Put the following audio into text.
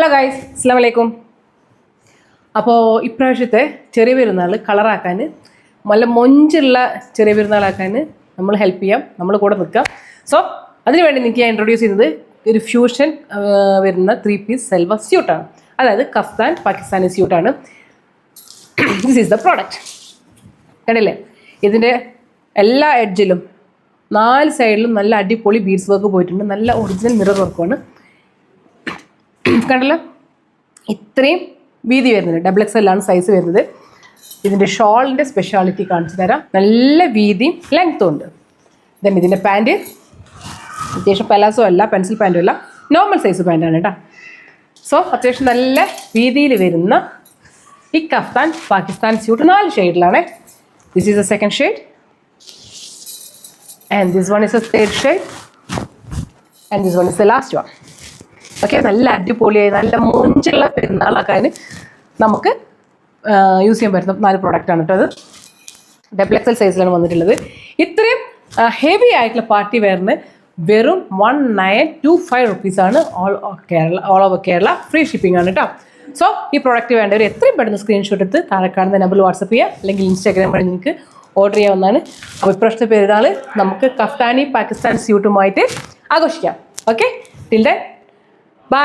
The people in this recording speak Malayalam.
ഹലോ ഗൈസ്, അസ്സലാമു അലൈക്കും. അപ്പോൾ ഇപ്രാവശ്യത്തെ ചെറിയ പെരുന്നാൾ കളറാക്കാൻ നല്ല മൊഞ്ചുള്ള ചെറിയ പെരുന്നാളാക്കാൻ നമ്മൾ ഹെൽപ്പ് ചെയ്യാം, നമ്മൾ കൂടെ നിൽക്കാം. സോ അതിനുവേണ്ടി എനിക്ക് ഞാൻ ഇൻട്രൊഡ്യൂസ് ചെയ്യുന്നത് ഒരു ഫ്യൂഷൻ വരുന്ന 3 പീസ് സെൽവ സ്യൂട്ടാണ്. അതായത് കഫ്താൻ പാകിസ്ഥാനി സ്യൂട്ടാണ്. This is the product. കണ്ടില്ലേ, ഇതിൻ്റെ എല്ലാ എഡ്ജിലും 4 സൈഡിലും നല്ല അടിപൊളി ബീഡ്സ് വർക്ക് പോയിട്ടുണ്ട്. നല്ല ഒറിജിനൽ മിറർ വർക്കുമാണ്. കണ്ടല്ലോ, ഇത്രയും വീതി വരുന്നുണ്ട്. XXL ആണ് സൈസ് വരുന്നത്. ഇതിൻ്റെ ഷോളിൻ്റെ സ്പെഷ്യാലിറ്റി കാണിച്ചു തരാം. നല്ല വീതിയും ലെങ്ത്തും ഉണ്ട്. ദെൻ ഇതിൻ്റെ പാൻറ്റ് അത്യാവശ്യം പലാസോ അല്ല, പെൻസിൽ പാൻറ്റും അല്ല, നോർമൽ സൈസ് പാൻറ്റാണ് കേട്ടോ. സോ അത്യാവശ്യം നല്ല വീതിയിൽ വരുന്ന ഈ കഫ്താൻ പാകിസ്ഥാൻ സ്യൂട്ട് 4 ഷെയ്ഡിലാണ്. This is A second shade and this one is A third shade and this one is A last one. Okay, നല്ല അടിപൊളിയായി നല്ല മൊഞ്ചുള്ള പെരുന്നാളാക്കാൻ നമുക്ക് യൂസ് ചെയ്യാൻ പറ്റുന്ന 4 പ്രോഡക്റ്റാണ് കേട്ടോ. അത് XXL സൈസിലാണ് വന്നിട്ടുള്ളത്. ഇത്രയും ഹെവി ആയിട്ടുള്ള പാർട്ടി വെയറിന് വെറും 1925 റുപ്പീസാണ് all over Kerala. Free shipping ആണ് കേട്ടോ. സോ ഈ പ്രോഡക്റ്റ് വേണ്ടവർ എത്രയും പെട്ടെന്ന് സ്ക്രീൻഷോട്ട് എടുത്ത് താഴെ കാണുന്ന നമ്പറിൽ വാട്സപ്പ് ചെയ്യുക, അല്ലെങ്കിൽ ഇൻസ്റ്റാഗ്രാം വഴി നിങ്ങൾക്ക് ഓർഡർ ചെയ്യാവുന്നതാണ്. അപ്പോൾ ഇപ്രാവശ്യത്തെ പെരുന്നാൾ നമുക്ക് കഫ്താനി പാകിസ്ഥാൻ സ്യൂട്ടുമായിട്ട് ആഘോഷിക്കാം. Okay, till then